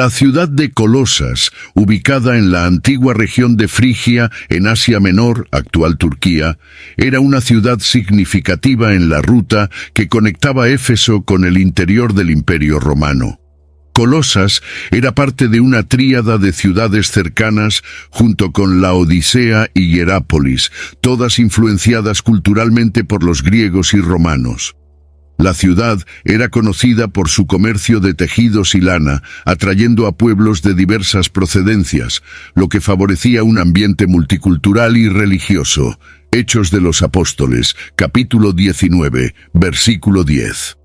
La ciudad de Colosas, ubicada en la antigua región de Frigia, en Asia Menor, actual Turquía, era una ciudad significativa en la ruta que conectaba Éfeso con el interior del Imperio Romano. Colosas era parte de una tríada de ciudades cercanas junto con Laodicea y Hierápolis, todas influenciadas culturalmente por los griegos y romanos. La ciudad era conocida por su comercio de tejidos y lana, atrayendo a pueblos de diversas procedencias, lo que favorecía un ambiente multicultural y religioso. Hechos de los Apóstoles, capítulo 19, versículo 10.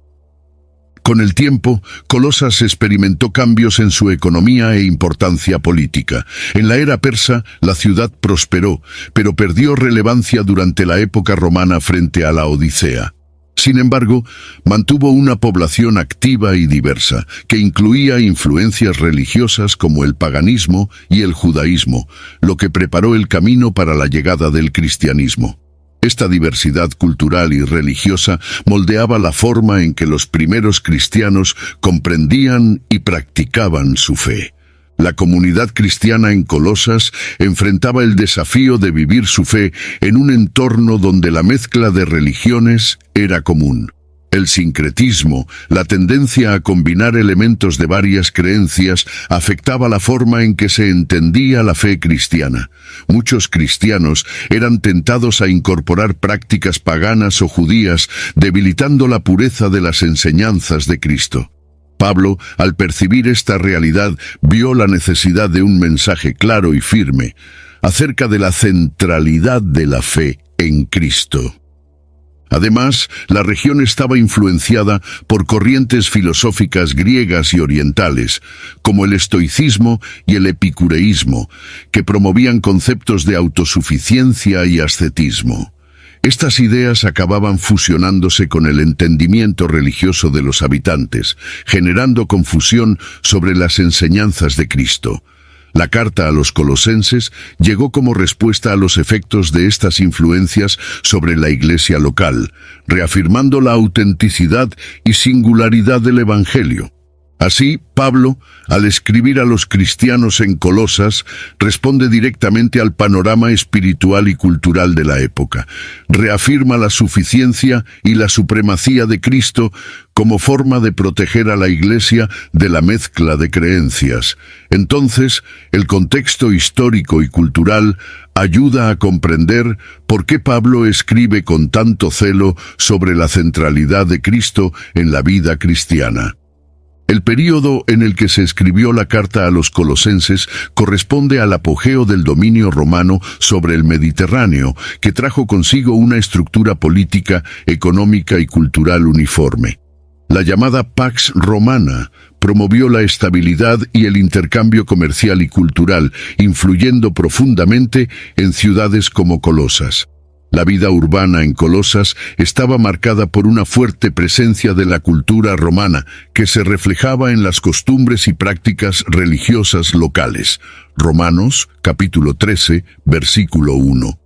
Con el tiempo, Colosas experimentó cambios en su economía e importancia política. En la era persa, la ciudad prosperó, pero perdió relevancia durante la época romana frente a la Odisea. Sin embargo, mantuvo una población activa y diversa, que incluía influencias religiosas como el paganismo y el judaísmo, lo que preparó el camino para la llegada del cristianismo. Esta diversidad cultural y religiosa moldeaba la forma en que los primeros cristianos comprendían y practicaban su fe. La comunidad cristiana en Colosas enfrentaba el desafío de vivir su fe en un entorno donde la mezcla de religiones era común. El sincretismo, la tendencia a combinar elementos de varias creencias, afectaba la forma en que se entendía la fe cristiana. Muchos cristianos eran tentados a incorporar prácticas paganas o judías, debilitando la pureza de las enseñanzas de Cristo. Pablo, al percibir esta realidad, vio la necesidad de un mensaje claro y firme acerca de la centralidad de la fe en Cristo. Además, la región estaba influenciada por corrientes filosóficas griegas y orientales, como el estoicismo y el epicureísmo, que promovían conceptos de autosuficiencia y ascetismo. Estas ideas acababan fusionándose con el entendimiento religioso de los habitantes, generando confusión sobre las enseñanzas de Cristo. La carta a los colosenses llegó como respuesta a los efectos de estas influencias sobre la iglesia local, reafirmando la autenticidad y singularidad del Evangelio. Así, Pablo, al escribir a los cristianos en Colosas, responde directamente al panorama espiritual y cultural de la época. Reafirma la suficiencia y la supremacía de Cristo como forma de proteger a la Iglesia de la mezcla de creencias. Entonces, el contexto histórico y cultural ayuda a comprender por qué Pablo escribe con tanto celo sobre la centralidad de Cristo en la vida cristiana. El período en el que se escribió la carta a los colosenses corresponde al apogeo del dominio romano sobre el Mediterráneo, que trajo consigo una estructura política, económica y cultural uniforme. La llamada Pax Romana promovió la estabilidad y el intercambio comercial y cultural, influyendo profundamente en ciudades como Colosas. La vida urbana en Colosas estaba marcada por una fuerte presencia de la cultura romana, que se reflejaba en las costumbres y prácticas religiosas locales. Romanos, capítulo 13, versículo 1.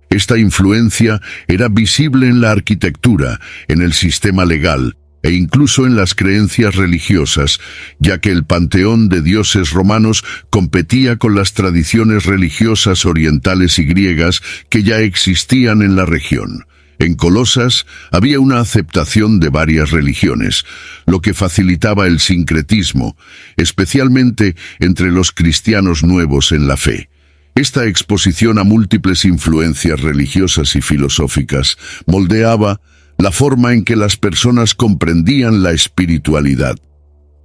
Esta influencia era visible en la arquitectura, en el sistema legal, e incluso en las creencias religiosas, ya que el panteón de dioses romanos competía con las tradiciones religiosas orientales y griegas que ya existían en la región. En Colosas había una aceptación de varias religiones, lo que facilitaba el sincretismo, especialmente entre los cristianos nuevos en la fe. Esta exposición a múltiples influencias religiosas y filosóficas moldeaba la forma en que las personas comprendían la espiritualidad.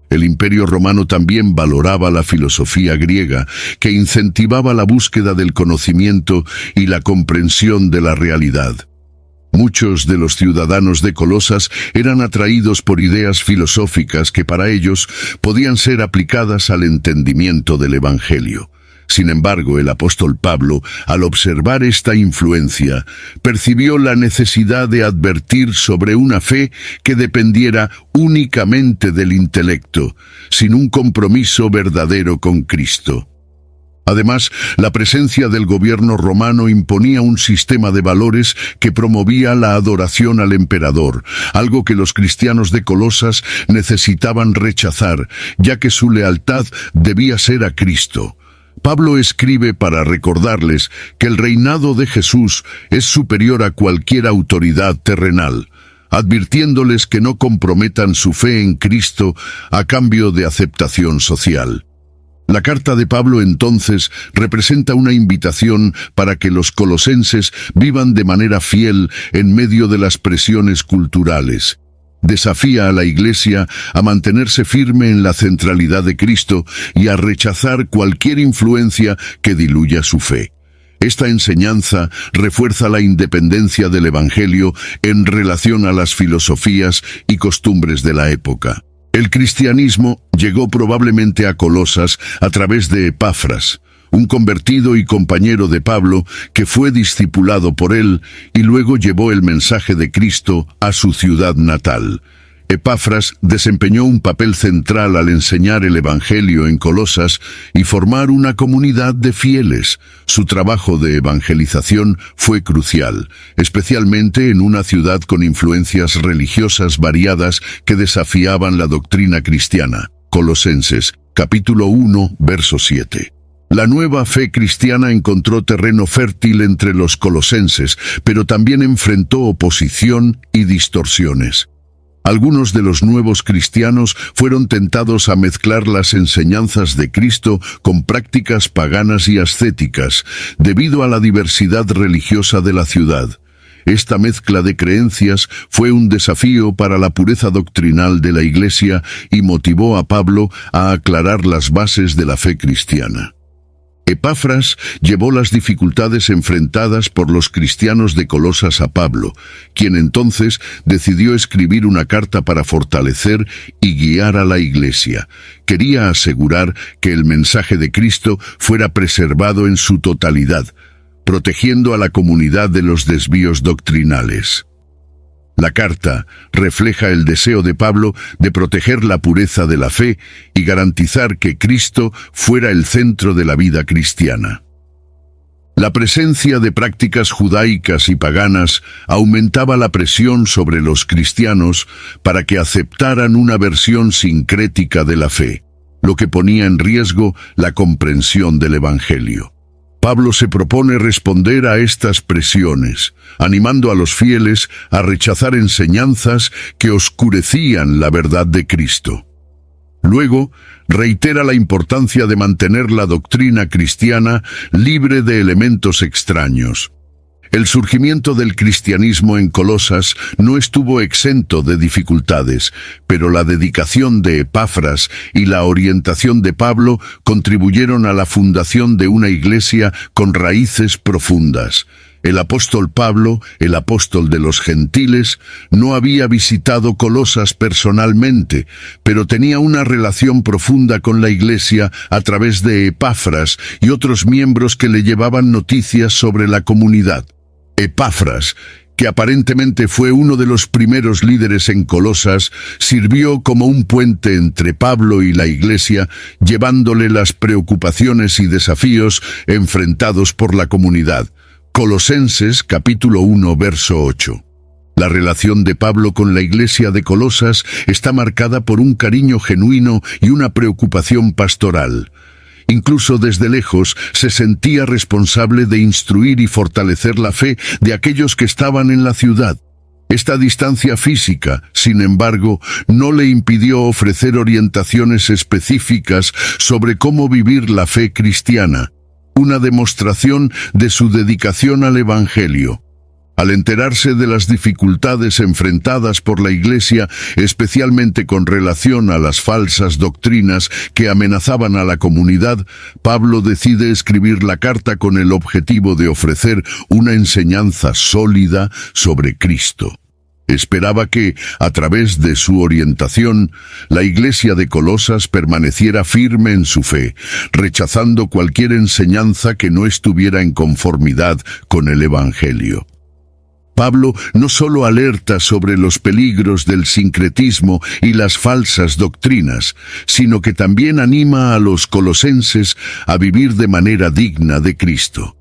El Imperio Romano también valoraba la filosofía griega, que incentivaba la búsqueda del conocimiento y la comprensión de la realidad. Muchos de los ciudadanos de Colosas eran atraídos por ideas filosóficas que para ellos podían ser aplicadas al entendimiento del Evangelio. Sin embargo, el apóstol Pablo, al observar esta influencia, percibió la necesidad de advertir sobre una fe que dependiera únicamente del intelecto, sin un compromiso verdadero con Cristo. Además, la presencia del gobierno romano imponía un sistema de valores que promovía la adoración al emperador, algo que los cristianos de Colosas necesitaban rechazar, ya que su lealtad debía ser a Cristo. Pablo escribe para recordarles que el reinado de Jesús es superior a cualquier autoridad terrenal, advirtiéndoles que no comprometan su fe en Cristo a cambio de aceptación social. La carta de Pablo entonces representa una invitación para que los colosenses vivan de manera fiel en medio de las presiones culturales. Desafía a la Iglesia a mantenerse firme en la centralidad de Cristo y a rechazar cualquier influencia que diluya su fe. Esta enseñanza refuerza la independencia del Evangelio en relación a las filosofías y costumbres de la época. El cristianismo llegó probablemente a Colosas a través de Epafras, un convertido y compañero de Pablo que fue discipulado por él y luego llevó el mensaje de Cristo a su ciudad natal. Epafras desempeñó un papel central al enseñar el Evangelio en Colosas y formar una comunidad de fieles. Su trabajo de evangelización fue crucial, especialmente en una ciudad con influencias religiosas variadas que desafiaban la doctrina cristiana. Colosenses, capítulo 1, verso 7. La nueva fe cristiana encontró terreno fértil entre los colosenses, pero también enfrentó oposición y distorsiones. Algunos de los nuevos cristianos fueron tentados a mezclar las enseñanzas de Cristo con prácticas paganas y ascéticas, debido a la diversidad religiosa de la ciudad. Esta mezcla de creencias fue un desafío para la pureza doctrinal de la Iglesia y motivó a Pablo a aclarar las bases de la fe cristiana. Epafras llevó las dificultades enfrentadas por los cristianos de Colosas a Pablo, quien entonces decidió escribir una carta para fortalecer y guiar a la Iglesia. Quería asegurar que el mensaje de Cristo fuera preservado en su totalidad, protegiendo a la comunidad de los desvíos doctrinales. La carta refleja el deseo de Pablo de proteger la pureza de la fe y garantizar que Cristo fuera el centro de la vida cristiana. La presencia de prácticas judaicas y paganas aumentaba la presión sobre los cristianos para que aceptaran una versión sincrética de la fe, lo que ponía en riesgo la comprensión del Evangelio. Pablo se propone responder a estas presiones, animando a los fieles a rechazar enseñanzas que oscurecían la verdad de Cristo. Luego, reitera la importancia de mantener la doctrina cristiana libre de elementos extraños. El surgimiento del cristianismo en Colosas no estuvo exento de dificultades, pero la dedicación de Epafras y la orientación de Pablo contribuyeron a la fundación de una iglesia con raíces profundas. El apóstol Pablo, el apóstol de los gentiles, no había visitado Colosas personalmente, pero tenía una relación profunda con la iglesia a través de Epafras y otros miembros que le llevaban noticias sobre la comunidad. Epafras, que aparentemente fue uno de los primeros líderes en Colosas, sirvió como un puente entre Pablo y la Iglesia, llevándole las preocupaciones y desafíos enfrentados por la comunidad. Colosenses, capítulo 1, verso 8. La relación de Pablo con la Iglesia de Colosas está marcada por un cariño genuino y una preocupación pastoral. Incluso desde lejos se sentía responsable de instruir y fortalecer la fe de aquellos que estaban en la ciudad. Esta distancia física, sin embargo, no le impidió ofrecer orientaciones específicas sobre cómo vivir la fe cristiana, una demostración de su dedicación al Evangelio. Al enterarse de las dificultades enfrentadas por la Iglesia, especialmente con relación a las falsas doctrinas que amenazaban a la comunidad, Pablo decide escribir la carta con el objetivo de ofrecer una enseñanza sólida sobre Cristo. Esperaba que, a través de su orientación, la Iglesia de Colosas permaneciera firme en su fe, rechazando cualquier enseñanza que no estuviera en conformidad con el Evangelio. Pablo no solo alerta sobre los peligros del sincretismo y las falsas doctrinas, sino que también anima a los colosenses a vivir de manera digna de Cristo.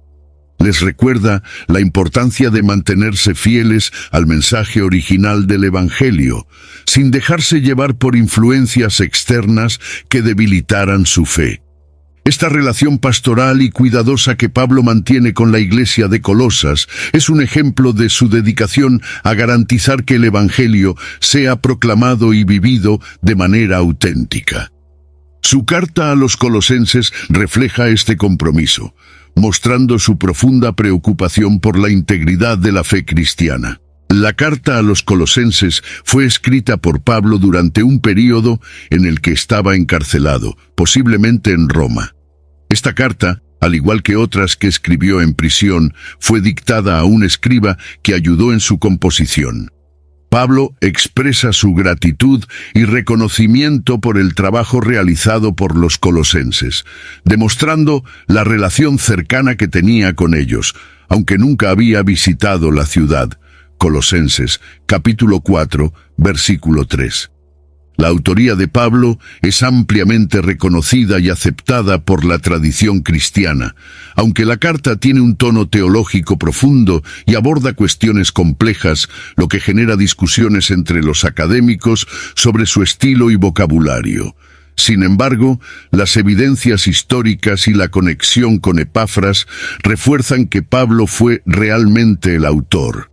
Les recuerda la importancia de mantenerse fieles al mensaje original del Evangelio, sin dejarse llevar por influencias externas que debilitaran su fe. Esta relación pastoral y cuidadosa que Pablo mantiene con la iglesia de Colosas es un ejemplo de su dedicación a garantizar que el Evangelio sea proclamado y vivido de manera auténtica. Su carta a los colosenses refleja este compromiso, mostrando su profunda preocupación por la integridad de la fe cristiana. La carta a los colosenses fue escrita por Pablo durante un período en el que estaba encarcelado, posiblemente en Roma. Esta carta, al igual que otras que escribió en prisión, fue dictada a un escriba que ayudó en su composición. Pablo expresa su gratitud y reconocimiento por el trabajo realizado por los colosenses, demostrando la relación cercana que tenía con ellos, aunque nunca había visitado la ciudad. Colosenses, capítulo 4, versículo 3. La autoría de Pablo es ampliamente reconocida y aceptada por la tradición cristiana, aunque la carta tiene un tono teológico profundo y aborda cuestiones complejas, lo que genera discusiones entre los académicos sobre su estilo y vocabulario. Sin embargo, las evidencias históricas y la conexión con Epafras refuerzan que Pablo fue realmente el autor.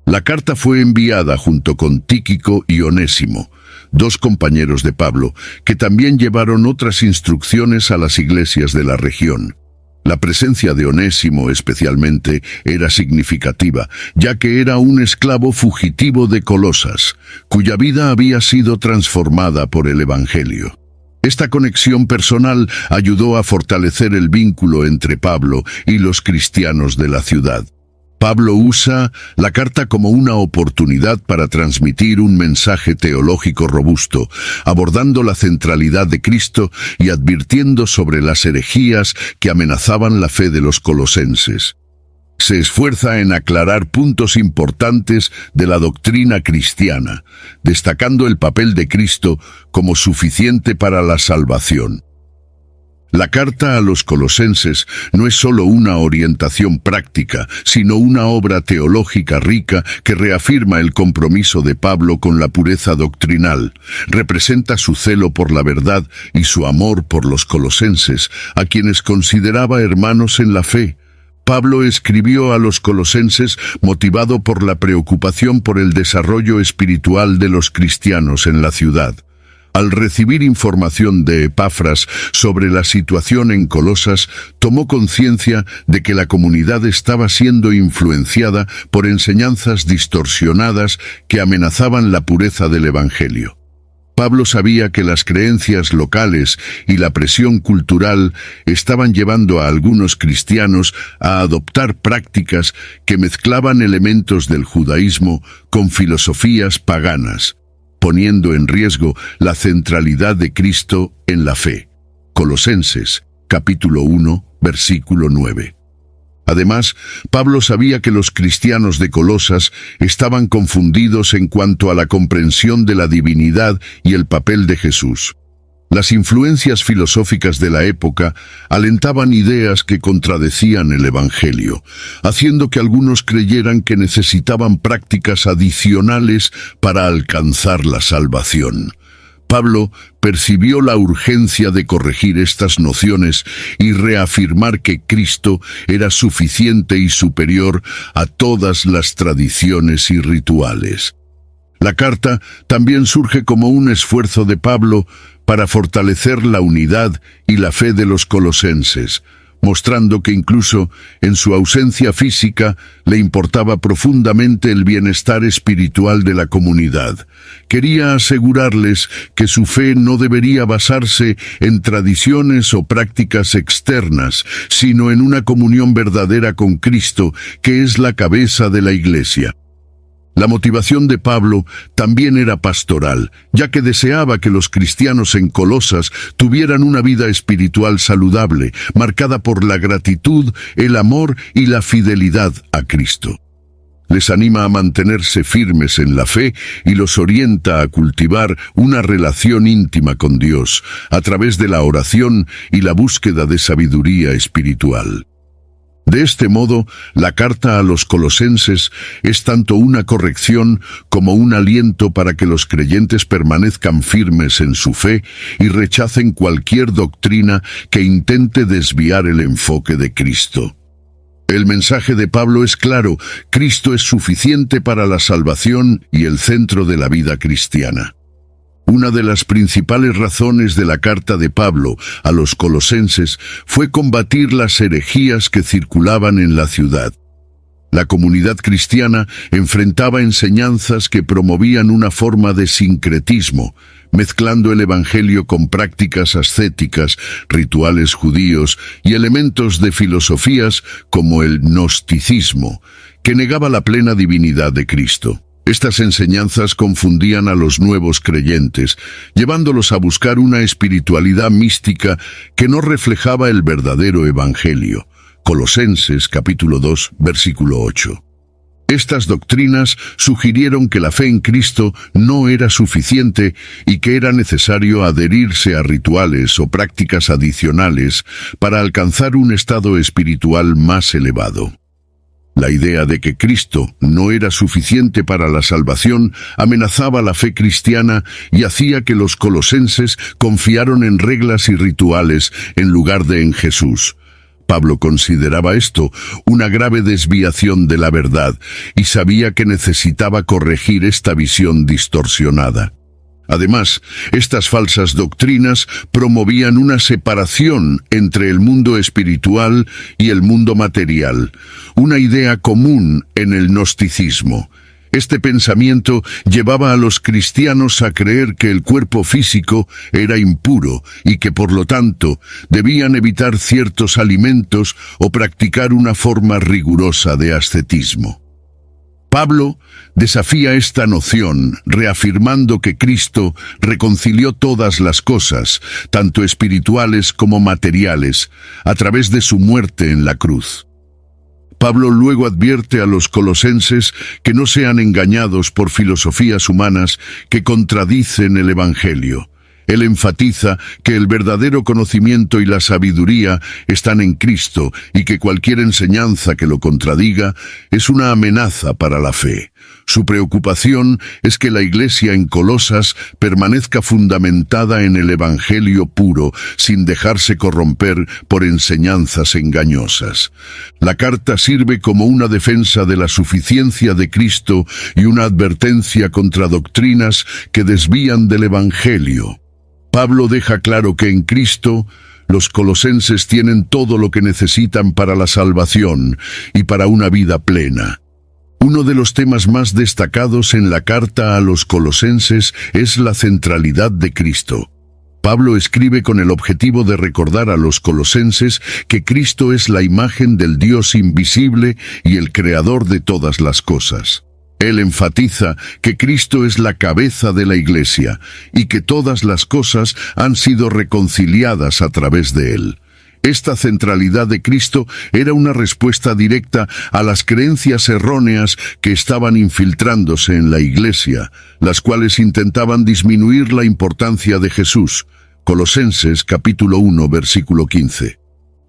La carta fue enviada junto con Tíquico y Onésimo, dos compañeros de Pablo, que también llevaron otras instrucciones a las iglesias de la región. La presencia de Onésimo especialmente era significativa, ya que era un esclavo fugitivo de Colosas, cuya vida había sido transformada por el Evangelio. Esta conexión personal ayudó a fortalecer el vínculo entre Pablo y los cristianos de la ciudad. Pablo usa la carta como una oportunidad para transmitir un mensaje teológico robusto, abordando la centralidad de Cristo y advirtiendo sobre las herejías que amenazaban la fe de los colosenses. Se esfuerza en aclarar puntos importantes de la doctrina cristiana, destacando el papel de Cristo como suficiente para la salvación. La carta a los colosenses no es solo una orientación práctica, sino una obra teológica rica que reafirma el compromiso de Pablo con la pureza doctrinal. Representa su celo por la verdad y su amor por los colosenses, a quienes consideraba hermanos en la fe. Pablo escribió a los colosenses motivado por la preocupación por el desarrollo espiritual de los cristianos en la ciudad. Al recibir información de Epafras sobre la situación en Colosas, tomó conciencia de que la comunidad estaba siendo influenciada por enseñanzas distorsionadas que amenazaban la pureza del Evangelio. Pablo sabía que las creencias locales y la presión cultural estaban llevando a algunos cristianos a adoptar prácticas que mezclaban elementos del judaísmo con filosofías paganas, poniendo en riesgo la centralidad de Cristo en la fe. Colosenses, capítulo 1, versículo 9. Además, Pablo sabía que los cristianos de Colosas estaban confundidos en cuanto a la comprensión de la divinidad y el papel de Jesús. Las influencias filosóficas de la época alentaban ideas que contradecían el Evangelio, haciendo que algunos creyeran que necesitaban prácticas adicionales para alcanzar la salvación. Pablo percibió la urgencia de corregir estas nociones y reafirmar que Cristo era suficiente y superior a todas las tradiciones y rituales. La carta también surge como un esfuerzo de Pablo para fortalecer la unidad y la fe de los colosenses, mostrando que incluso en su ausencia física le importaba profundamente el bienestar espiritual de la comunidad. Quería asegurarles que su fe no debería basarse en tradiciones o prácticas externas, sino en una comunión verdadera con Cristo, que es la cabeza de la Iglesia. La motivación de Pablo también era pastoral, ya que deseaba que los cristianos en Colosas tuvieran una vida espiritual saludable, marcada por la gratitud, el amor y la fidelidad a Cristo. Les anima a mantenerse firmes en la fe y los orienta a cultivar una relación íntima con Dios a través de la oración y la búsqueda de sabiduría espiritual. De este modo, la carta a los colosenses es tanto una corrección como un aliento para que los creyentes permanezcan firmes en su fe y rechacen cualquier doctrina que intente desviar el enfoque de Cristo. El mensaje de Pablo es claro: Cristo es suficiente para la salvación y el centro de la vida cristiana. Una de las principales razones de la carta de Pablo a los colosenses fue combatir las herejías que circulaban en la ciudad. La comunidad cristiana enfrentaba enseñanzas que promovían una forma de sincretismo, mezclando el evangelio con prácticas ascéticas, rituales judíos y elementos de filosofías como el gnosticismo, que negaba la plena divinidad de Cristo. Estas enseñanzas confundían a los nuevos creyentes, llevándolos a buscar una espiritualidad mística que no reflejaba el verdadero evangelio. Colosenses capítulo 2, versículo 8. Estas doctrinas sugirieron que la fe en Cristo no era suficiente y que era necesario adherirse a rituales o prácticas adicionales para alcanzar un estado espiritual más elevado. La idea de que Cristo no era suficiente para la salvación amenazaba la fe cristiana y hacía que los colosenses confiaran en reglas y rituales en lugar de en Jesús. Pablo consideraba esto una grave desviación de la verdad y sabía que necesitaba corregir esta visión distorsionada. Además, estas falsas doctrinas promovían una separación entre el mundo espiritual y el mundo material, una idea común en el gnosticismo. Este pensamiento llevaba a los cristianos a creer que el cuerpo físico era impuro y que, por lo tanto, debían evitar ciertos alimentos o practicar una forma rigurosa de ascetismo. Pablo desafía esta noción, reafirmando que Cristo reconcilió todas las cosas, tanto espirituales como materiales, a través de su muerte en la cruz. Pablo luego advierte a los colosenses que no sean engañados por filosofías humanas que contradicen el Evangelio. Él enfatiza que el verdadero conocimiento y la sabiduría están en Cristo y que cualquier enseñanza que lo contradiga es una amenaza para la fe. Su preocupación es que la Iglesia en Colosas permanezca fundamentada en el Evangelio puro, sin dejarse corromper por enseñanzas engañosas. La carta sirve como una defensa de la suficiencia de Cristo y una advertencia contra doctrinas que desvían del Evangelio. Pablo deja claro que en Cristo los colosenses tienen todo lo que necesitan para la salvación y para una vida plena. Uno de los temas más destacados en la carta a los colosenses es la centralidad de Cristo. Pablo escribe con el objetivo de recordar a los colosenses que Cristo es la imagen del Dios invisible y el creador de todas las cosas. Él enfatiza que Cristo es la cabeza de la Iglesia y que todas las cosas han sido reconciliadas a través de Él. Esta centralidad de Cristo era una respuesta directa a las creencias erróneas que estaban infiltrándose en la Iglesia, las cuales intentaban disminuir la importancia de Jesús. Colosenses capítulo 1, versículo 15.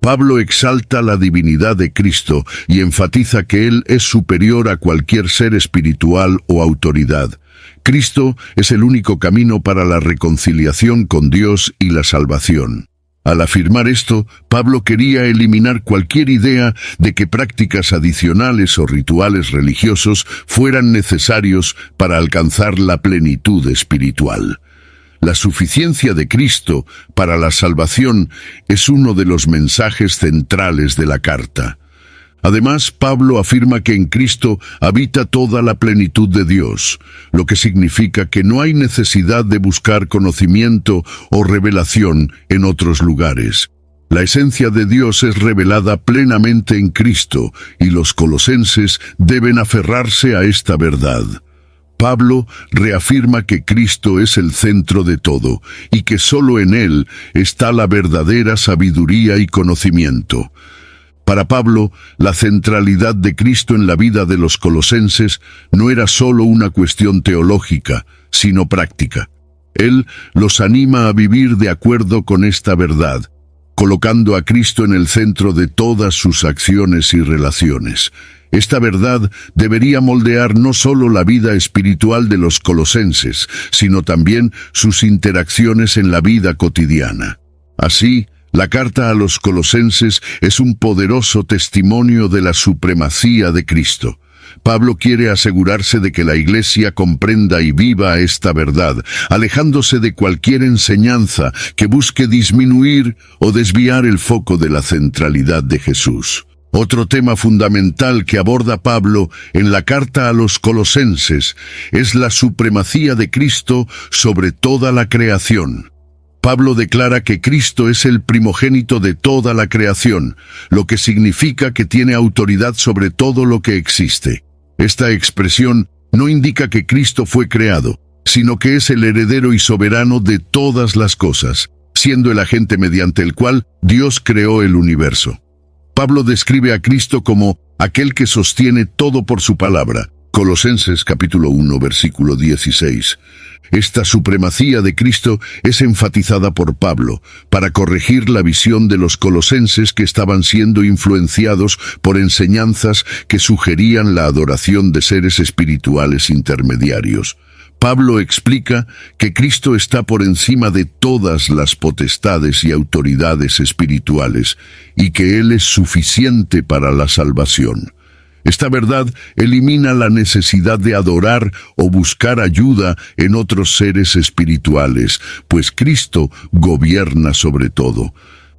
Pablo exalta la divinidad de Cristo y enfatiza que Él es superior a cualquier ser espiritual o autoridad. Cristo es el único camino para la reconciliación con Dios y la salvación. Al afirmar esto, Pablo quería eliminar cualquier idea de que prácticas adicionales o rituales religiosos fueran necesarios para alcanzar la plenitud espiritual. La suficiencia de Cristo para la salvación es uno de los mensajes centrales de la carta. Además, Pablo afirma que en Cristo habita toda la plenitud de Dios, lo que significa que no hay necesidad de buscar conocimiento o revelación en otros lugares. La esencia de Dios es revelada plenamente en Cristo y los colosenses deben aferrarse a esta verdad. Pablo reafirma que Cristo es el centro de todo y que solo en Él está la verdadera sabiduría y conocimiento. Para Pablo, la centralidad de Cristo en la vida de los colosenses no era solo una cuestión teológica, sino práctica. Él los anima a vivir de acuerdo con esta verdad, colocando a Cristo en el centro de todas sus acciones y relaciones. Esta verdad debería moldear no solo la vida espiritual de los colosenses, sino también sus interacciones en la vida cotidiana. Así, la carta a los colosenses es un poderoso testimonio de la supremacía de Cristo. Pablo quiere asegurarse de que la Iglesia comprenda y viva esta verdad, alejándose de cualquier enseñanza que busque disminuir o desviar el foco de la centralidad de Jesús. Otro tema fundamental que aborda Pablo en la carta a los colosenses es la supremacía de Cristo sobre toda la creación. Pablo declara que Cristo es el primogénito de toda la creación, lo que significa que tiene autoridad sobre todo lo que existe. Esta expresión no indica que Cristo fue creado, sino que es el heredero y soberano de todas las cosas, siendo el agente mediante el cual Dios creó el universo. Pablo describe a Cristo como aquel que sostiene todo por su palabra. Colosenses capítulo 1, versículo 16. Esta supremacía de Cristo es enfatizada por Pablo para corregir la visión de los colosenses que estaban siendo influenciados por enseñanzas que sugerían la adoración de seres espirituales intermediarios. Pablo explica que Cristo está por encima de todas las potestades y autoridades espirituales y que Él es suficiente para la salvación. Esta verdad elimina la necesidad de adorar o buscar ayuda en otros seres espirituales, pues Cristo gobierna sobre todo.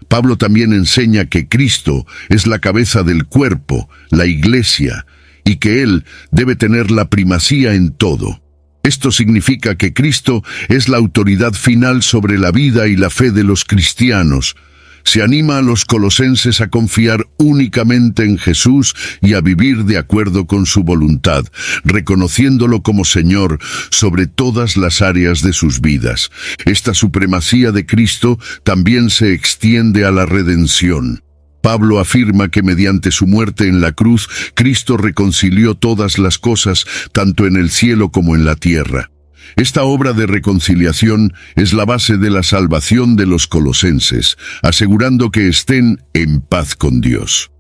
Pablo también enseña que Cristo es la cabeza del cuerpo, la Iglesia, y que Él debe tener la primacía en todo. Esto significa que Cristo es la autoridad final sobre la vida y la fe de los cristianos. Se anima a los colosenses a confiar únicamente en Jesús y a vivir de acuerdo con su voluntad, reconociéndolo como Señor sobre todas las áreas de sus vidas. Esta supremacía de Cristo también se extiende a la redención. Pablo afirma que mediante su muerte en la cruz, Cristo reconcilió todas las cosas, tanto en el cielo como en la tierra. Esta obra de reconciliación es la base de la salvación de los colosenses, asegurando que estén en paz con Dios.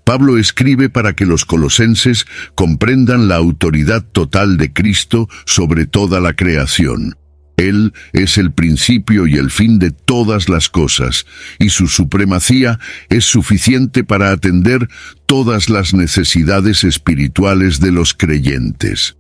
Pablo escribe para que los colosenses comprendan la autoridad total de Cristo sobre toda la creación. Él es el principio y el fin de todas las cosas, y su supremacía es suficiente para atender todas las necesidades espirituales de los creyentes.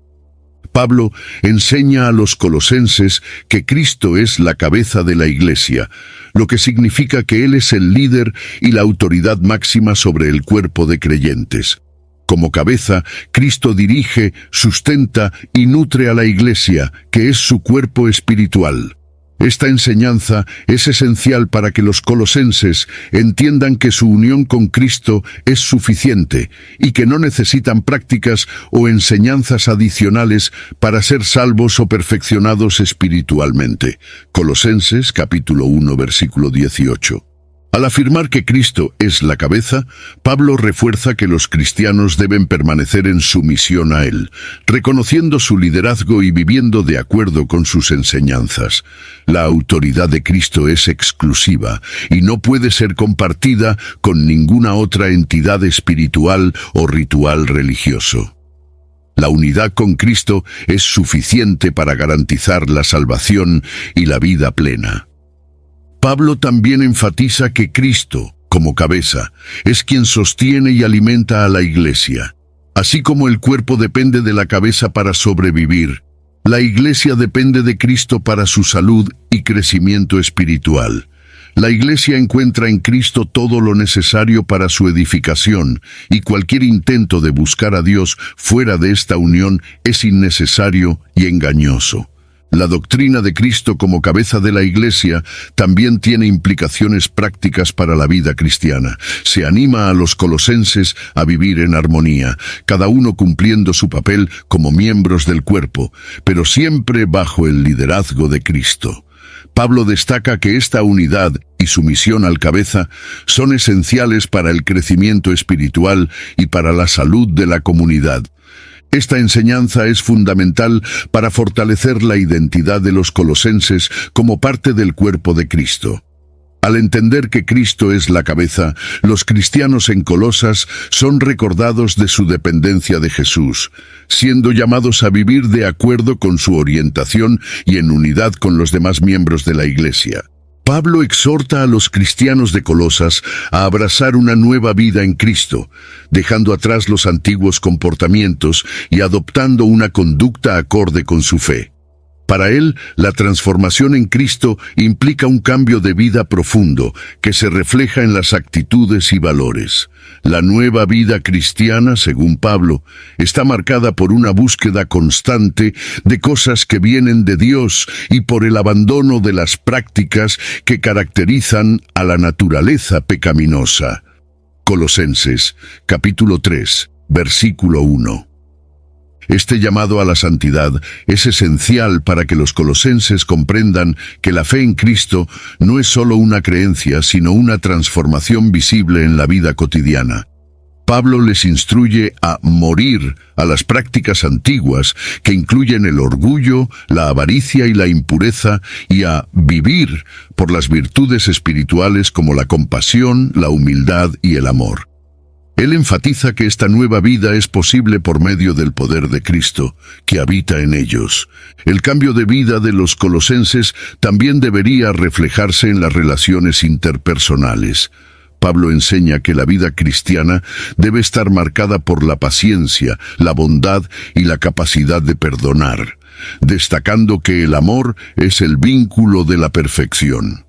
Pablo enseña a los colosenses que Cristo es la cabeza de la Iglesia, lo que significa que Él es el líder y la autoridad máxima sobre el cuerpo de creyentes. Como cabeza, Cristo dirige, sustenta y nutre a la Iglesia, que es su cuerpo espiritual. Esta enseñanza es esencial para que los colosenses entiendan que su unión con Cristo es suficiente y que no necesitan prácticas o enseñanzas adicionales para ser salvos o perfeccionados espiritualmente. Colosenses capítulo 1, versículo 18. Al afirmar que Cristo es la cabeza, Pablo refuerza que los cristianos deben permanecer en sumisión a Él, reconociendo su liderazgo y viviendo de acuerdo con sus enseñanzas. La autoridad de Cristo es exclusiva y no puede ser compartida con ninguna otra entidad espiritual o ritual religioso. La unidad con Cristo es suficiente para garantizar la salvación y la vida plena. Pablo también enfatiza que Cristo, como cabeza, es quien sostiene y alimenta a la Iglesia. Así como el cuerpo depende de la cabeza para sobrevivir, la Iglesia depende de Cristo para su salud y crecimiento espiritual. La Iglesia encuentra en Cristo todo lo necesario para su edificación, y cualquier intento de buscar a Dios fuera de esta unión es innecesario y engañoso. La doctrina de Cristo como cabeza de la Iglesia también tiene implicaciones prácticas para la vida cristiana. Se anima a los colosenses a vivir en armonía, cada uno cumpliendo su papel como miembros del cuerpo, pero siempre bajo el liderazgo de Cristo. Pablo destaca que esta unidad y sumisión al cabeza son esenciales para el crecimiento espiritual y para la salud de la comunidad. Esta enseñanza es fundamental para fortalecer la identidad de los colosenses como parte del cuerpo de Cristo. Al entender que Cristo es la cabeza, los cristianos en Colosas son recordados de su dependencia de Jesús, siendo llamados a vivir de acuerdo con su orientación y en unidad con los demás miembros de la Iglesia. Pablo exhorta a los cristianos de Colosas a abrazar una nueva vida en Cristo, dejando atrás los antiguos comportamientos y adoptando una conducta acorde con su fe. Para él, la transformación en Cristo implica un cambio de vida profundo que se refleja en las actitudes y valores. La nueva vida cristiana, según Pablo, está marcada por una búsqueda constante de cosas que vienen de Dios y por el abandono de las prácticas que caracterizan a la naturaleza pecaminosa. Colosenses, capítulo 3, versículo 1. Este llamado a la santidad es esencial para que los colosenses comprendan que la fe en Cristo no es solo una creencia, sino una transformación visible en la vida cotidiana. Pablo les instruye a morir a las prácticas antiguas que incluyen el orgullo, la avaricia y la impureza, y a vivir por las virtudes espirituales como la compasión, la humildad y el amor. Él enfatiza que esta nueva vida es posible por medio del poder de Cristo, que habita en ellos. El cambio de vida de los colosenses también debería reflejarse en las relaciones interpersonales. Pablo enseña que la vida cristiana debe estar marcada por la paciencia, la bondad y la capacidad de perdonar, destacando que el amor es el vínculo de la perfección.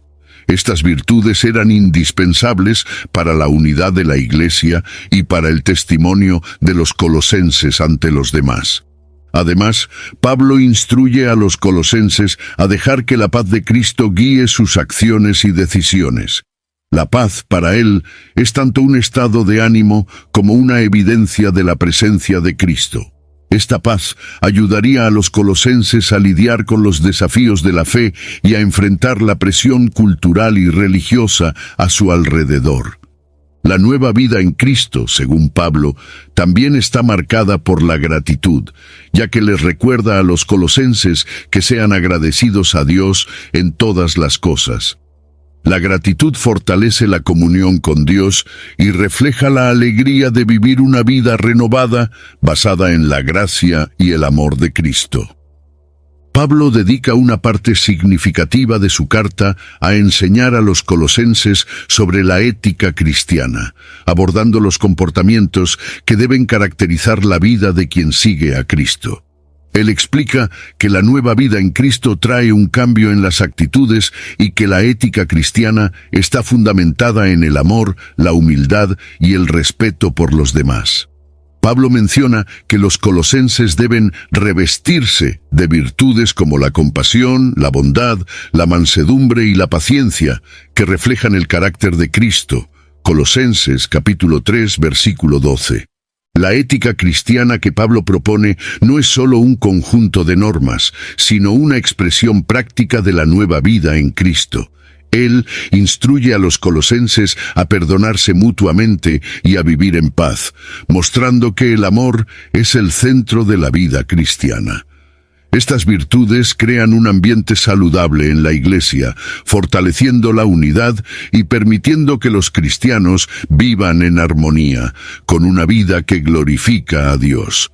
Estas virtudes eran indispensables para la unidad de la Iglesia y para el testimonio de los colosenses ante los demás. Además, Pablo instruye a los colosenses a dejar que la paz de Cristo guíe sus acciones y decisiones. La paz, para él, es tanto un estado de ánimo como una evidencia de la presencia de Cristo. Esta paz ayudaría a los colosenses a lidiar con los desafíos de la fe y a enfrentar la presión cultural y religiosa a su alrededor. La nueva vida en Cristo, según Pablo, también está marcada por la gratitud, ya que les recuerda a los colosenses que sean agradecidos a Dios en todas las cosas. La gratitud fortalece la comunión con Dios y refleja la alegría de vivir una vida renovada basada en la gracia y el amor de Cristo. Pablo dedica una parte significativa de su carta a enseñar a los colosenses sobre la ética cristiana, abordando los comportamientos que deben caracterizar la vida de quien sigue a Cristo. Él explica que la nueva vida en Cristo trae un cambio en las actitudes y que la ética cristiana está fundamentada en el amor, la humildad y el respeto por los demás. Pablo menciona que los colosenses deben revestirse de virtudes como la compasión, la bondad, la mansedumbre y la paciencia, que reflejan el carácter de Cristo. Colosenses capítulo 3, versículo 12. La ética cristiana que Pablo propone no es solo un conjunto de normas, sino una expresión práctica de la nueva vida en Cristo. Él instruye a los colosenses a perdonarse mutuamente y a vivir en paz, mostrando que el amor es el centro de la vida cristiana. Estas virtudes crean un ambiente saludable en la Iglesia, fortaleciendo la unidad y permitiendo que los cristianos vivan en armonía, con una vida que glorifica a Dios.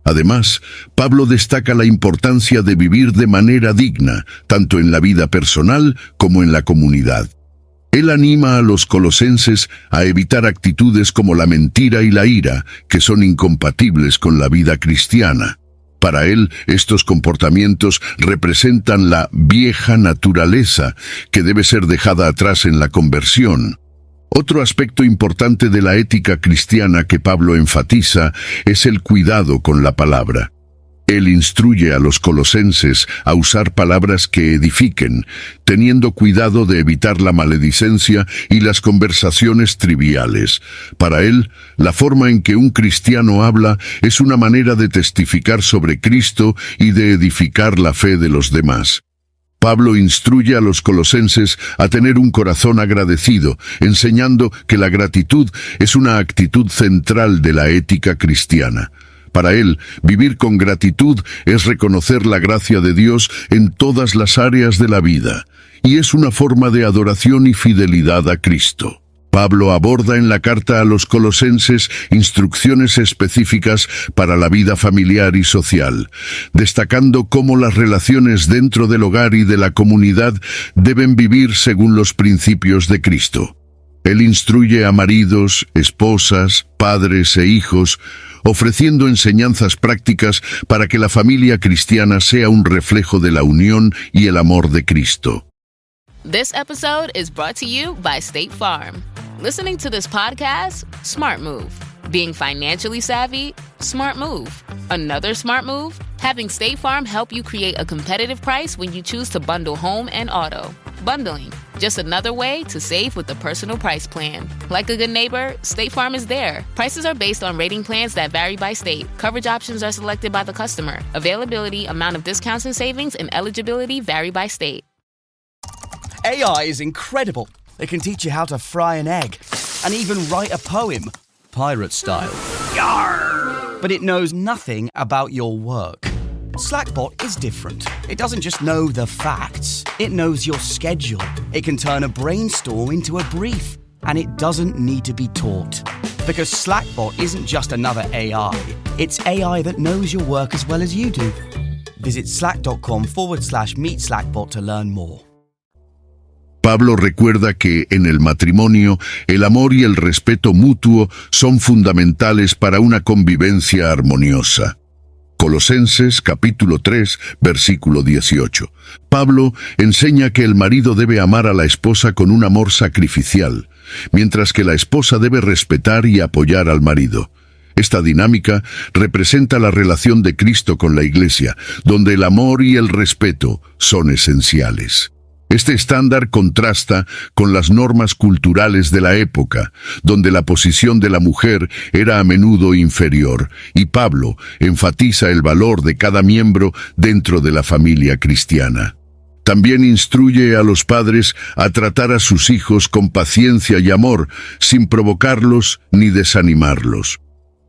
Además, Pablo destaca la importancia de vivir de manera digna, tanto en la vida personal como en la comunidad. Él anima a los colosenses a evitar actitudes como la mentira y la ira, que son incompatibles con la vida cristiana. Para él, estos comportamientos representan la vieja naturaleza que debe ser dejada atrás en la conversión. Otro aspecto importante de la ética cristiana que Pablo enfatiza es el cuidado con la palabra. Él instruye a los colosenses a usar palabras que edifiquen, teniendo cuidado de evitar la maledicencia y las conversaciones triviales. Para él, la forma en que un cristiano habla es una manera de testificar sobre Cristo y de edificar la fe de los demás. Pablo instruye a los colosenses a tener un corazón agradecido, enseñando que la gratitud es una actitud central de la ética cristiana. Para él, vivir con gratitud es reconocer la gracia de Dios en todas las áreas de la vida, y es una forma de adoración y fidelidad a Cristo. Pablo aborda en la carta a los colosenses instrucciones específicas para la vida familiar y social, destacando cómo las relaciones dentro del hogar y de la comunidad deben vivir según los principios de Cristo. Él instruye a maridos, esposas, padres e hijos, ofreciendo enseñanzas prácticas para que la familia cristiana sea un reflejo de la unión y el amor de Cristo. This episode is brought to you by State Farm. Listening to this podcast? Smart move. Being financially savvy? Smart move. Another smart move? Having State Farm help you create a competitive price when you choose to bundle home and auto. Bundling, just another way to save with the Personal Price Plan. Like a good neighbor, State Farm is there. Prices are based on rating plans that vary by state. Coverage options are selected by the customer. Availability, amount of discounts and savings, and eligibility vary by state. AI is incredible. It can teach you how to fry an egg and even write a poem, pirate style. Yarr! But it knows nothing about your work. Slackbot is different. It doesn't just know the facts. It knows your schedule. It can turn a brainstorm into a brief. And it doesn't need to be taught. Because Slackbot isn't just another AI. It's AI that knows your work as well as you do. Visit slack.com/meet Slackbot to learn more. Pablo recuerda que en el matrimonio el amor y el respeto mutuo son fundamentales para una convivencia armoniosa. Colosenses capítulo 3, versículo 18. Pablo enseña que el marido debe amar a la esposa con un amor sacrificial, mientras que la esposa debe respetar y apoyar al marido. Esta dinámica representa la relación de Cristo con la Iglesia, donde el amor y el respeto son esenciales. Este estándar contrasta con las normas culturales de la época, donde la posición de la mujer era a menudo inferior, y Pablo enfatiza el valor de cada miembro dentro de la familia cristiana. También instruye a los padres a tratar a sus hijos con paciencia y amor, sin provocarlos ni desanimarlos.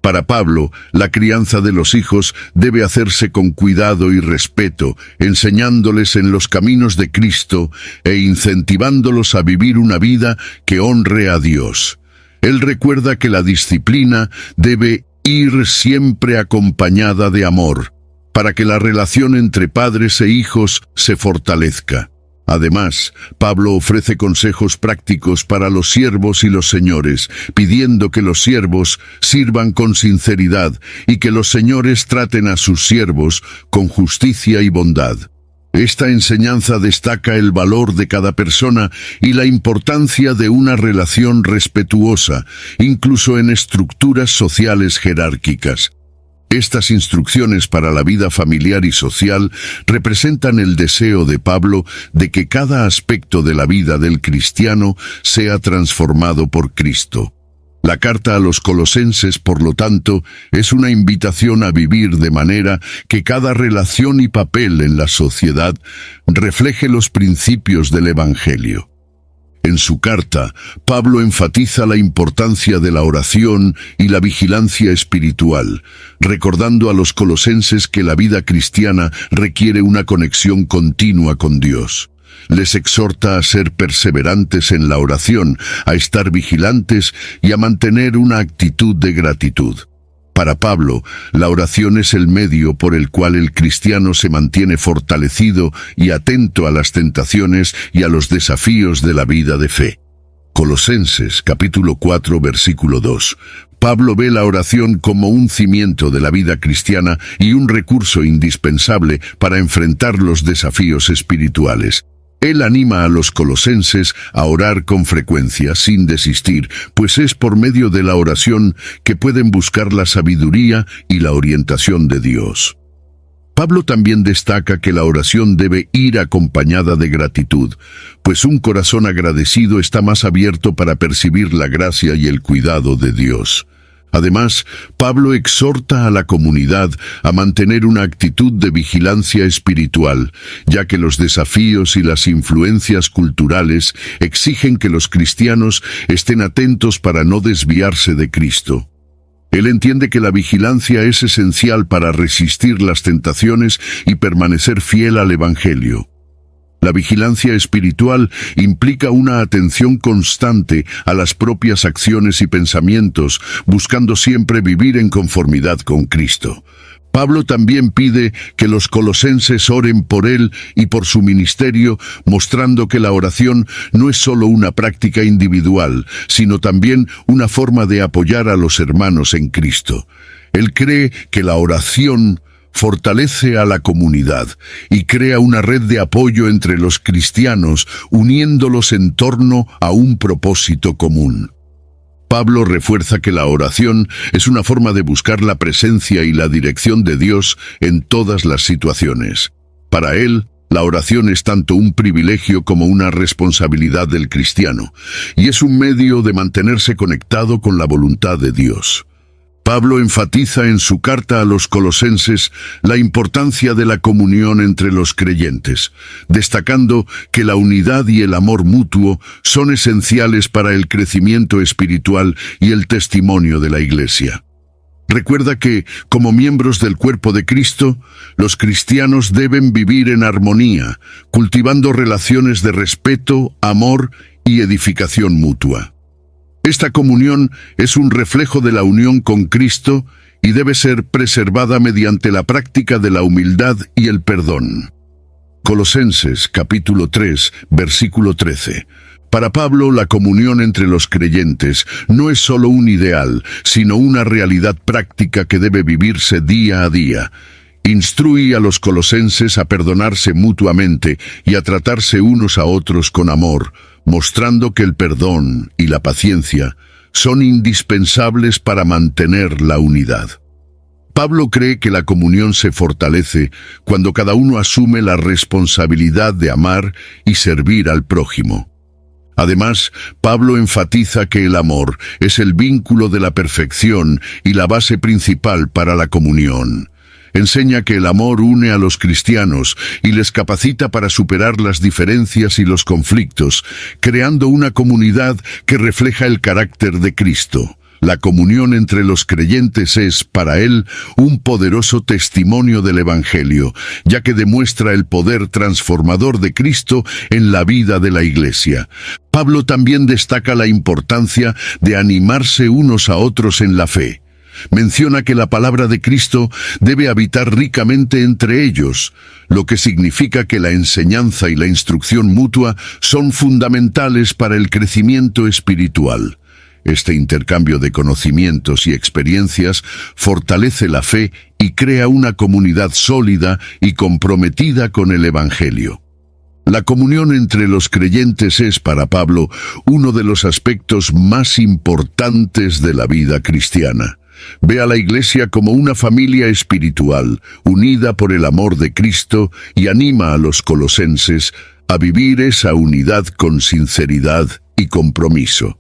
Para Pablo, la crianza de los hijos debe hacerse con cuidado y respeto, enseñándoles en los caminos de Cristo e incentivándolos a vivir una vida que honre a Dios. Él recuerda que la disciplina debe ir siempre acompañada de amor, para que la relación entre padres e hijos se fortalezca. Además, Pablo ofrece consejos prácticos para los siervos y los señores, pidiendo que los siervos sirvan con sinceridad y que los señores traten a sus siervos con justicia y bondad. Esta enseñanza destaca el valor de cada persona y la importancia de una relación respetuosa, incluso en estructuras sociales jerárquicas. Estas instrucciones para la vida familiar y social representan el deseo de Pablo de que cada aspecto de la vida del cristiano sea transformado por Cristo. La carta a los colosenses, por lo tanto, es una invitación a vivir de manera que cada relación y papel en la sociedad refleje los principios del Evangelio. En su carta, Pablo enfatiza la importancia de la oración y la vigilancia espiritual, recordando a los colosenses que la vida cristiana requiere una conexión continua con Dios. Les exhorta a ser perseverantes en la oración, a estar vigilantes y a mantener una actitud de gratitud. Para Pablo, la oración es el medio por el cual el cristiano se mantiene fortalecido y atento a las tentaciones y a los desafíos de la vida de fe. Colosenses, capítulo 4, versículo 2. Pablo ve la oración como un cimiento de la vida cristiana y un recurso indispensable para enfrentar los desafíos espirituales. Él anima a los colosenses a orar con frecuencia, sin desistir, pues es por medio de la oración que pueden buscar la sabiduría y la orientación de Dios. Pablo también destaca que la oración debe ir acompañada de gratitud, pues un corazón agradecido está más abierto para percibir la gracia y el cuidado de Dios. Además, Pablo exhorta a la comunidad a mantener una actitud de vigilancia espiritual, ya que los desafíos y las influencias culturales exigen que los cristianos estén atentos para no desviarse de Cristo. Él entiende que la vigilancia es esencial para resistir las tentaciones y permanecer fiel al Evangelio. La vigilancia espiritual implica una atención constante a las propias acciones y pensamientos, buscando siempre vivir en conformidad con Cristo. Pablo también pide que los colosenses oren por él y por su ministerio, mostrando que la oración no es solo una práctica individual, sino también una forma de apoyar a los hermanos en Cristo. Él cree que la oración fortalece a la comunidad y crea una red de apoyo entre los cristianos, uniéndolos en torno a un propósito común. Pablo refuerza que la oración es una forma de buscar la presencia y la dirección de Dios en todas las situaciones. Para él, la oración es tanto un privilegio como una responsabilidad del cristiano, y es un medio de mantenerse conectado con la voluntad de Dios. Pablo enfatiza en su carta a los colosenses la importancia de la comunión entre los creyentes, destacando que la unidad y el amor mutuo son esenciales para el crecimiento espiritual y el testimonio de la Iglesia. Recuerda que, como miembros del cuerpo de Cristo, los cristianos deben vivir en armonía, cultivando relaciones de respeto, amor y edificación mutua. Esta comunión es un reflejo de la unión con Cristo y debe ser preservada mediante la práctica de la humildad y el perdón. Colosenses, capítulo 3, versículo 13. Para Pablo, la comunión entre los creyentes no es solo un ideal, sino una realidad práctica que debe vivirse día a día. Instruye a los colosenses a perdonarse mutuamente y a tratarse unos a otros con amor, mostrando que el perdón y la paciencia son indispensables para mantener la unidad. Pablo cree que la comunión se fortalece cuando cada uno asume la responsabilidad de amar y servir al prójimo. Además, Pablo enfatiza que el amor es el vínculo de la perfección y la base principal para la comunión. Enseña que el amor une a los cristianos y les capacita para superar las diferencias y los conflictos, creando una comunidad que refleja el carácter de Cristo. La comunión entre los creyentes es, para él, un poderoso testimonio del Evangelio, ya que demuestra el poder transformador de Cristo en la vida de la Iglesia. Pablo también destaca la importancia de animarse unos a otros en la fe. Menciona que la palabra de Cristo debe habitar ricamente entre ellos, lo que significa que la enseñanza y la instrucción mutua son fundamentales para el crecimiento espiritual. Este intercambio de conocimientos y experiencias fortalece la fe y crea una comunidad sólida y comprometida con el Evangelio. La comunión entre los creyentes es, para Pablo, uno de los aspectos más importantes de la vida cristiana. Ve a la Iglesia como una familia espiritual, unida por el amor de Cristo, y anima a los colosenses a vivir esa unidad con sinceridad y compromiso.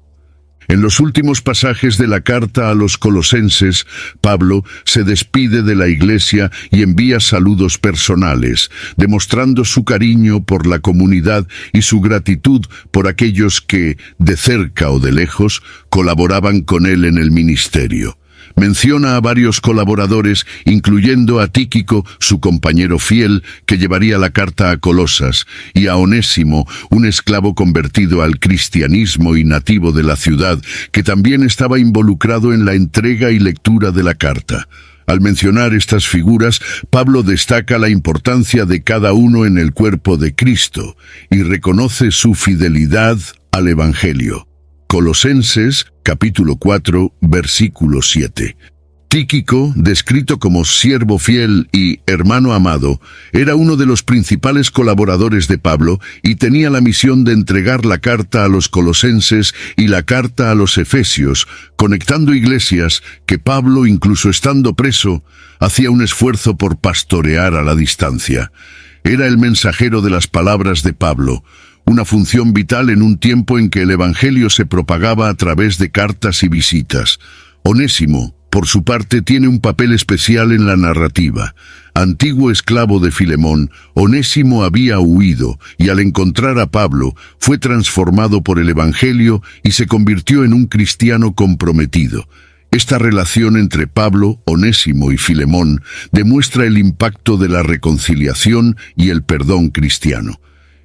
En los últimos pasajes de la carta a los colosenses, Pablo se despide de la Iglesia y envía saludos personales, demostrando su cariño por la comunidad y su gratitud por aquellos que, de cerca o de lejos, colaboraban con él en el ministerio. Menciona a varios colaboradores, incluyendo a Tíquico, su compañero fiel, que llevaría la carta a Colosas, y a Onésimo, un esclavo convertido al cristianismo y nativo de la ciudad, que también estaba involucrado en la entrega y lectura de la carta. Al mencionar estas figuras, Pablo destaca la importancia de cada uno en el cuerpo de Cristo y reconoce su fidelidad al Evangelio. Colosenses, capítulo 4, versículo 7. Tíquico, descrito como siervo fiel y hermano amado, era uno de los principales colaboradores de Pablo y tenía la misión de entregar la carta a los colosenses y la carta a los efesios, conectando iglesias que Pablo, incluso estando preso, hacía un esfuerzo por pastorear a la distancia. Era el mensajero de las palabras de Pablo, una función vital en un tiempo en que el Evangelio se propagaba a través de cartas y visitas. Onésimo, por su parte, tiene un papel especial en la narrativa. Antiguo esclavo de Filemón, Onésimo había huido y al encontrar a Pablo fue transformado por el Evangelio y se convirtió en un cristiano comprometido. Esta relación entre Pablo, Onésimo y Filemón demuestra el impacto de la reconciliación y el perdón cristiano.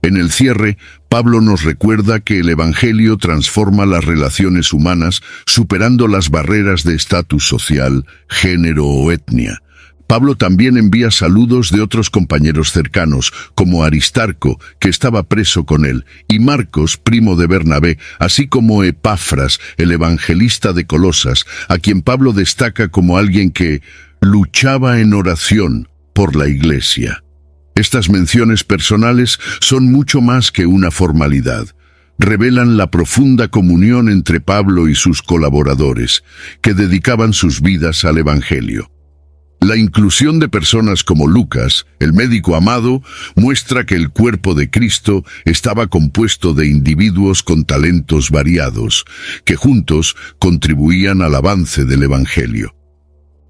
En el cierre, Pablo nos recuerda que el Evangelio transforma las relaciones humanas, superando las barreras de estatus social, género o etnia. Pablo también envía saludos de otros compañeros cercanos, como Aristarco, que estaba preso con él, y Marcos, primo de Bernabé, así como Epafras, el evangelista de Colosas, a quien Pablo destaca como alguien que luchaba en oración por la iglesia. Estas menciones personales son mucho más que una formalidad. Revelan la profunda comunión entre Pablo y sus colaboradores, que dedicaban sus vidas al Evangelio. La inclusión de personas como Lucas, el médico amado, muestra que el cuerpo de Cristo estaba compuesto de individuos con talentos variados, que juntos contribuían al avance del Evangelio.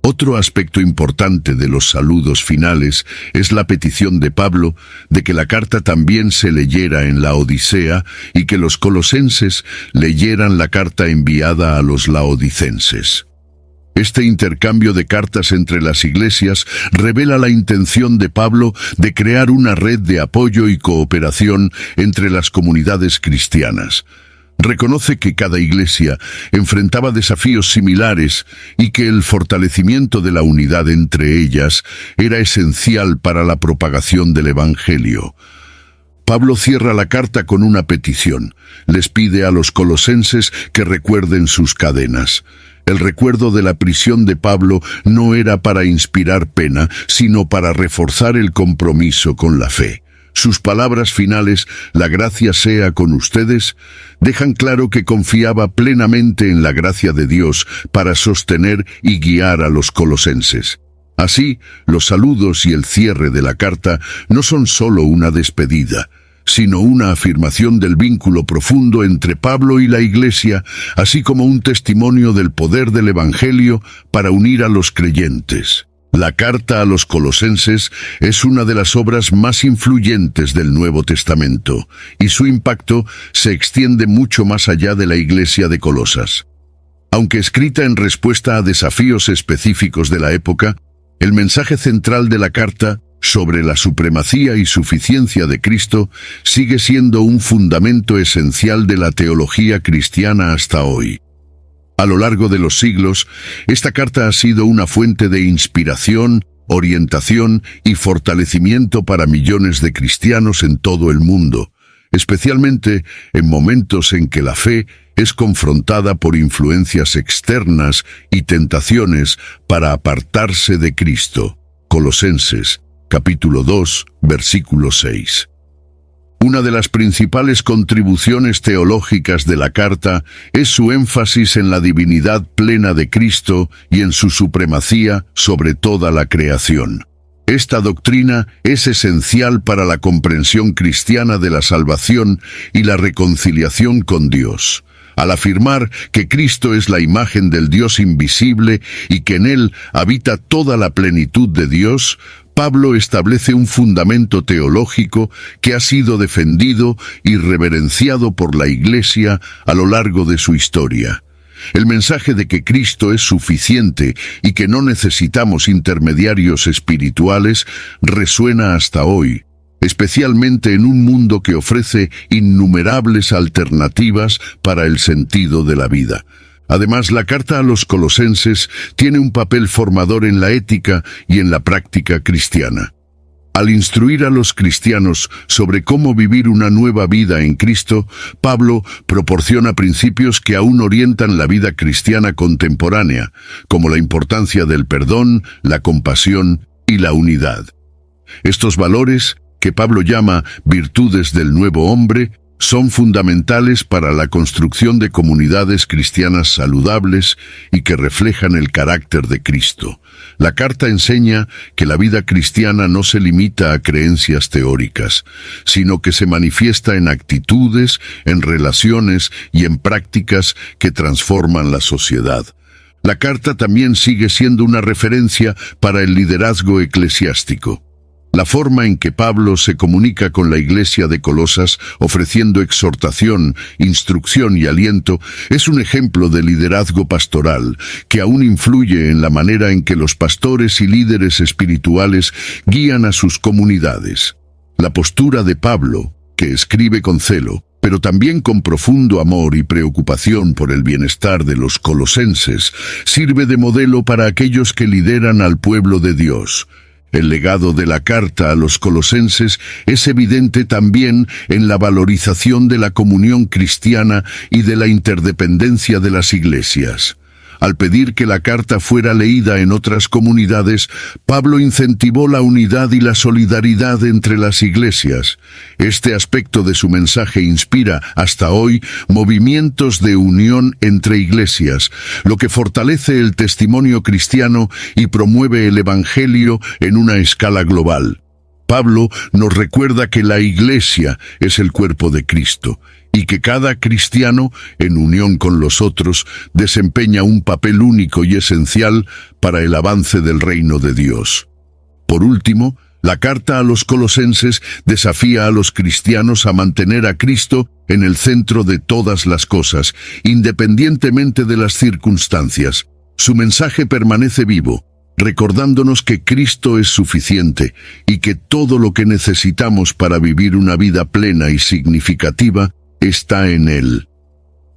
Otro aspecto importante de los saludos finales es la petición de Pablo de que la carta también se leyera en la Odisea y que los colosenses leyeran la carta enviada a los laodicenses. Este intercambio de cartas entre las iglesias revela la intención de Pablo de crear una red de apoyo y cooperación entre las comunidades cristianas. Reconoce que cada iglesia enfrentaba desafíos similares y que el fortalecimiento de la unidad entre ellas era esencial para la propagación del Evangelio. Pablo cierra la carta con una petición. Les pide a los colosenses que recuerden sus cadenas. El recuerdo de la prisión de Pablo no era para inspirar pena, sino para reforzar el compromiso con la fe. Sus palabras finales, la gracia sea con ustedes, dejan claro que confiaba plenamente en la gracia de Dios para sostener y guiar a los colosenses. Así, los saludos y el cierre de la carta no son solo una despedida, sino una afirmación del vínculo profundo entre Pablo y la Iglesia, así como un testimonio del poder del Evangelio para unir a los creyentes. La carta a los colosenses es una de las obras más influyentes del Nuevo Testamento, y su impacto se extiende mucho más allá de la iglesia de Colosas. Aunque escrita en respuesta a desafíos específicos de la época, el mensaje central de la carta, sobre la supremacía y suficiencia de Cristo, sigue siendo un fundamento esencial de la teología cristiana hasta hoy. A lo largo de los siglos, esta carta ha sido una fuente de inspiración, orientación y fortalecimiento para millones de cristianos en todo el mundo, especialmente en momentos en que la fe es confrontada por influencias externas y tentaciones para apartarse de Cristo. Colosenses, capítulo 2, versículo 6. Una de las principales contribuciones teológicas de la carta es su énfasis en la divinidad plena de Cristo y en su supremacía sobre toda la creación. Esta doctrina es esencial para la comprensión cristiana de la salvación y la reconciliación con Dios. Al afirmar que Cristo es la imagen del Dios invisible y que en Él habita toda la plenitud de Dios, Pablo establece un fundamento teológico que ha sido defendido y reverenciado por la Iglesia a lo largo de su historia. El mensaje de que Cristo es suficiente y que no necesitamos intermediarios espirituales resuena hasta hoy, especialmente en un mundo que ofrece innumerables alternativas para el sentido de la vida. Además, la carta a los colosenses tiene un papel formador en la ética y en la práctica cristiana. Al instruir a los cristianos sobre cómo vivir una nueva vida en Cristo, Pablo proporciona principios que aún orientan la vida cristiana contemporánea, como la importancia del perdón, la compasión y la unidad. Estos valores, que Pablo llama virtudes del nuevo hombre, son fundamentales para la construcción de comunidades cristianas saludables y que reflejan el carácter de Cristo. La carta enseña que la vida cristiana no se limita a creencias teóricas, sino que se manifiesta en actitudes, en relaciones y en prácticas que transforman la sociedad. La carta también sigue siendo una referencia para el liderazgo eclesiástico. La forma en que Pablo se comunica con la iglesia de Colosas, ofreciendo exhortación, instrucción y aliento, es un ejemplo de liderazgo pastoral que aún influye en la manera en que los pastores y líderes espirituales guían a sus comunidades. La postura de Pablo, que escribe con celo, pero también con profundo amor y preocupación por el bienestar de los colosenses, sirve de modelo para aquellos que lideran al pueblo de Dios. El legado de la carta a los colosenses es evidente también en la valorización de la comunión cristiana y de la interdependencia de las iglesias. Al pedir que la carta fuera leída en otras comunidades, Pablo incentivó la unidad y la solidaridad entre las iglesias. Este aspecto de su mensaje inspira, hasta hoy, movimientos de unión entre iglesias, lo que fortalece el testimonio cristiano y promueve el evangelio en una escala global. Pablo nos recuerda que la iglesia es el cuerpo de Cristo y que cada cristiano, en unión con los otros, desempeña un papel único y esencial para el avance del reino de Dios. Por último, la carta a los colosenses desafía a los cristianos a mantener a Cristo en el centro de todas las cosas, independientemente de las circunstancias. Su mensaje permanece vivo, recordándonos que Cristo es suficiente y que todo lo que necesitamos para vivir una vida plena y significativa está en Él.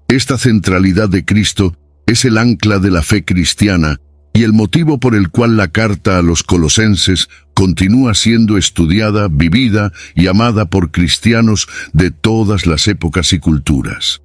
Esta centralidad de Cristo es el ancla de la fe cristiana y el motivo por el cual la carta a los colosenses continúa siendo estudiada, vivida y amada por cristianos de todas las épocas y culturas.